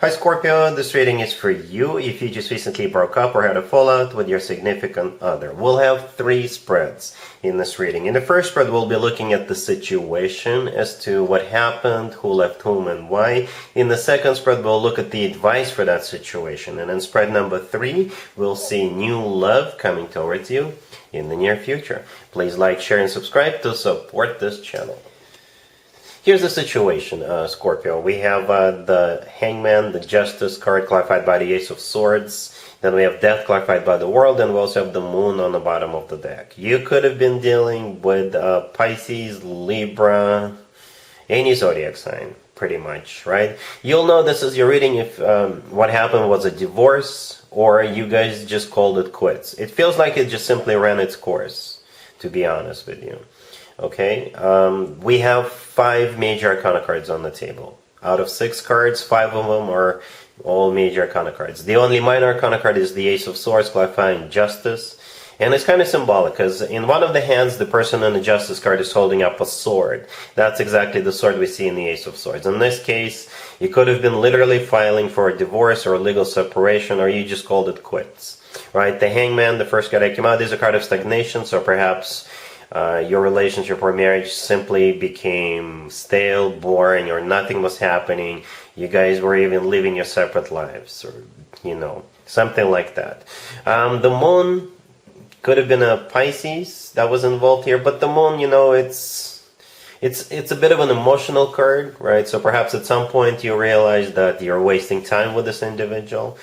Hi Scorpio, this reading is for you if you just recently broke up or had a fallout with your significant other. We'll have 3 spreads in this reading. In the first spread, we'll be looking at the situation as to what happened, who left whom and why. In the second spread, we'll look at the advice for that situation. And in spread number 3, we'll see new love coming towards you in the near future. Please like, share, and subscribe to support this channel. Here's the situation, Scorpio. We have the Hangman, the Justice card clarified by the Ace of Swords. Then we have Death clarified by the World, and we also have the Moon on the bottom of the deck. You could have been dealing with Pisces, Libra, any zodiac sign, pretty much, right? You'll know this is your reading if what happened was a divorce or you guys just called it quits. It feels like it just simply ran its course, to be honest with you. Okay, we have 5 major arcana cards on the table. Out of 6 cards, 5 of them are all major arcana cards. The only minor arcana card is the Ace of Swords, clarifying justice. And it's kind of symbolic, because in one of the hands, the person on the Justice card is holding up a sword. That's exactly the sword we see in the Ace of Swords. In this case, you could have been literally filing for a divorce or a legal separation, or you just called it quits. Right? The Hangman, the first card that came out, is a card of stagnation, so perhaps your relationship or marriage simply became stale, boring, or nothing was happening. You guys were even living your separate lives, or, you know, something like that. The Moon could have been a Pisces that was involved here, but the Moon, you know, it's a bit of an emotional card, right? So perhaps at some point you realize that you're wasting time with this individual,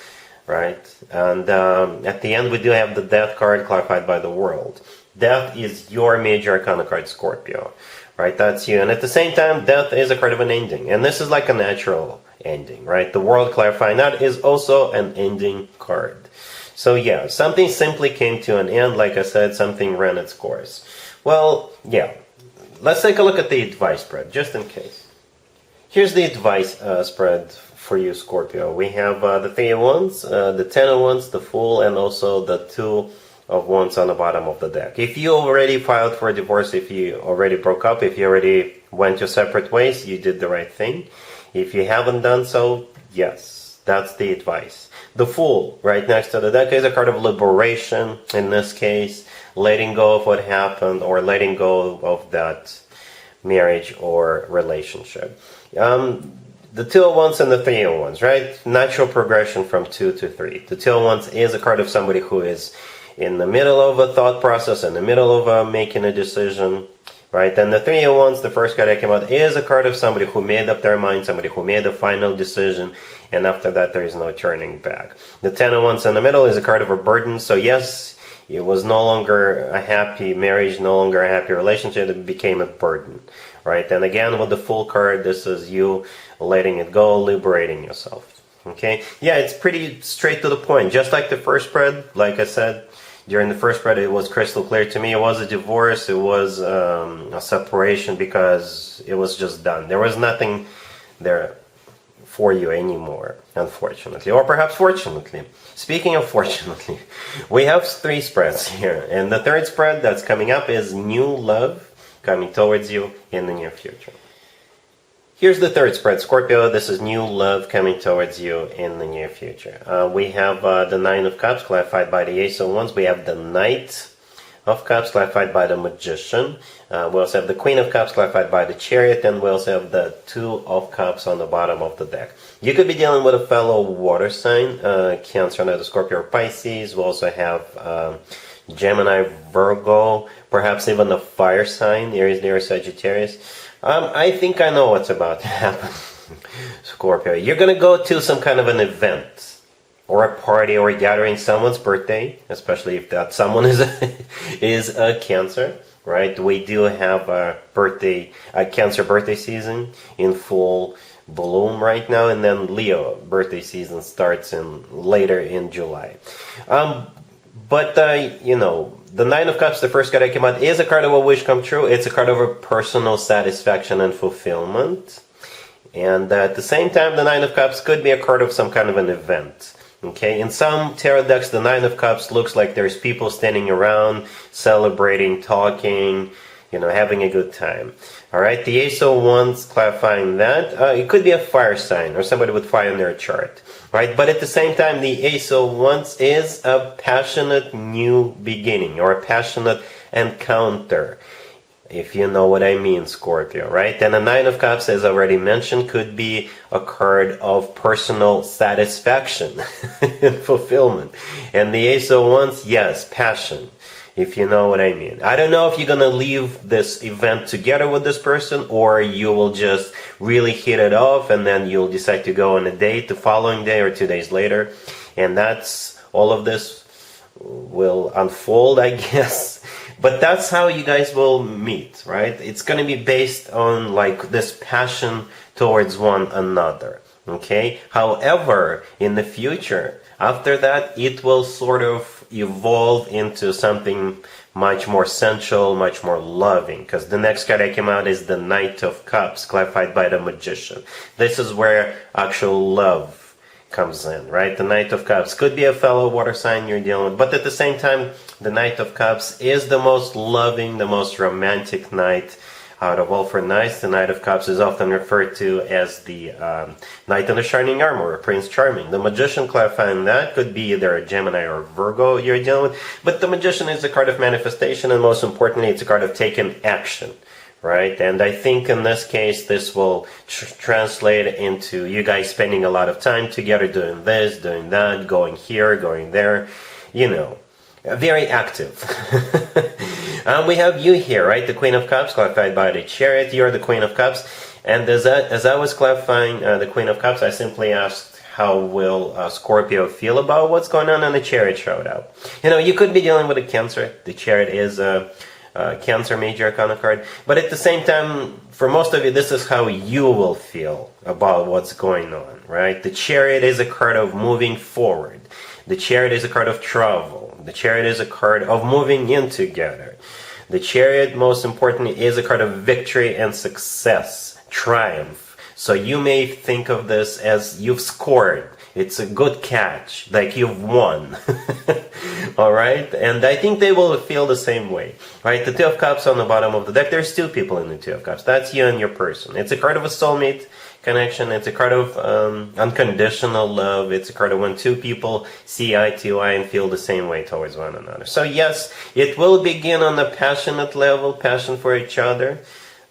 right? And at the end, we do have the Death card clarified by the World. Death is your major arcana card, Scorpio, right? That's you. And at the same time, death is a card of an ending. And this is like a natural ending, right? The World clarifying that is also an ending card. So yeah, something simply came to an end. Like I said, something ran its course. Well, yeah. Let's take a look at the advice spread, just in case. Here's the advice spread for you, Scorpio. We have the 3 of Wands, the 10 of Wands, the Fool, and also the 2 of Wands on the bottom of the deck. If you already filed for a divorce, if you already broke up, if you already went your separate ways, you did the right thing. If you haven't done so, yes, that's the advice. The Fool, right next to the deck, is a card of liberation. In this case, letting go of what happened or letting go of that marriage or relationship. The 2 of Wands and the 3 of Wands, right? Natural progression from 2 to 3. The 2 of Wands is a card of somebody who is in the middle of a thought process, in the middle of making a decision, right? Then the 3 of Wands, the first card that came out, is a card of somebody who made up their mind, somebody who made a final decision, and after that there is no turning back. The 10 of Wands in the middle is a card of a burden. So yes, it was no longer a happy marriage, no longer a happy relationship, it became a burden, right? And again, with the Fool card, this is you letting it go, liberating yourself. Okay? Yeah, it's pretty straight to the point. Just like the first spread, like I said, during the first spread, it was crystal clear to me. It was a divorce. It was a separation because it was just done. There was nothing there for you anymore, unfortunately. Or perhaps fortunately. Speaking of fortunately, we have 3 spreads here. And the third spread that's coming up is new love coming towards you in the near future. Here's the third spread, Scorpio. This is new love coming towards you in the near future. We have the 9 of Cups clarified by the Ace of Wands. We have the Knight of Cups clarified by the Magician. We also have the Queen of Cups clarified by the Chariot. And we also have the 2 of Cups on the bottom of the deck. You could be dealing with a fellow water sign, Cancer, either Scorpio or Pisces. We also have Gemini, Virgo, perhaps even a fire sign, Aries, Leo, Sagittarius. I think I know what's about to happen, Scorpio. You're going to go to some kind of an event or a party or a gathering, someone's birthday, especially if that someone is a Cancer, right? We do have a Cancer birthday season in full bloom right now, and then Leo birthday season starts later in July. But you know, the 9 of Cups, the first card that came out, is a card of a wish come true. It's a card of a personal satisfaction and fulfillment. And at the same time, the 9 of Cups could be a card of some kind of an event. Okay, in some tarot decks, the 9 of Cups looks like there's people standing around, celebrating, talking, having a good time. All right, the Ace of Wands, clarifying that it could be a fire sign or somebody with fire in their chart, right? But at the same time, the Ace of Wands is a passionate new beginning or a passionate encounter, if you know what I mean, Scorpio, right? And the Nine of Cups, as already mentioned, could be a card of personal satisfaction and fulfillment. And the Ace of Wands, yes, passion, if you know what I mean. I don't know if you're gonna leave this event together with this person, or you will just really hit it off and then you'll decide to go on a date the following day or 2 days later. And that's all of this will unfold, I guess. But that's how you guys will meet, right? It's going to be based on like this passion towards one another, okay? However, in the future, after that, it will sort of evolve into something much more sensual, much more loving, because the next card that came out is the Knight of Cups, clarified by the Magician. This is where actual love comes in, right? The Knight of Cups could be a fellow water sign you're dealing with, but at the same time, the Knight of Cups is the most loving, the most romantic knight out of all four knights. The Knight of Cups is often referred to as the Knight in the Shining Armor, or Prince Charming. The Magician, clarifying that, could be either a Gemini or Virgo you're dealing with, but the Magician is a card of manifestation, and most importantly, it's a card of taking action. Right? And I think in this case, this will translate into you guys spending a lot of time together, doing this, doing that, going here, going there, very active. We have you here, right? The Queen of Cups, clarified by the Chariot. You're the Queen of Cups. And as I was clarifying the Queen of Cups, I simply asked, how will Scorpio feel about what's going on, and the Chariot showed up. You could be dealing with a Cancer. The Chariot is a Cancer major arcana card, but at the same time, for most of you, this is how you will feel about what's going on, right? The Chariot is a card of moving forward. The Chariot is a card of travel. The Chariot is a card of moving in together. The Chariot, most importantly, is a card of victory and success, triumph. So you may think of this as you've scored. It's a good catch, like you've won. All right? And I think they will feel the same way, right? The Two of Cups on the bottom of the deck, there's two people in the Two of Cups. That's you and your person. It's a card of a soulmate connection. It's a card of unconditional love. It's a card of when two people see eye to eye and feel the same way towards one another. So yes, it will begin on a passionate level, passion for each other,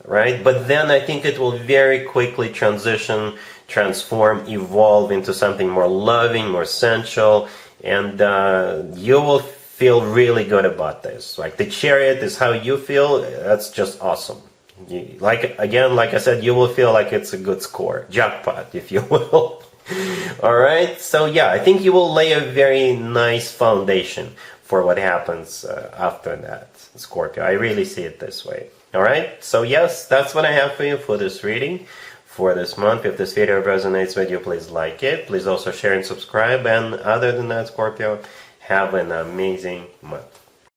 right? But then I think it will very quickly transform, evolve into something more loving, more sensual, and you will feel really good about this. Like the Chariot is how you feel. That's just awesome. Like I said, you will feel like it's a good score, jackpot, if you will. All right. So yeah, I think you will lay a very nice foundation for what happens after that, Scorpio. I really see it this way. All right. So yes, that's what I have for you for this reading for this month. If this video resonates with you, please like it. Please also share and subscribe. And other than that, Scorpio, have an amazing month.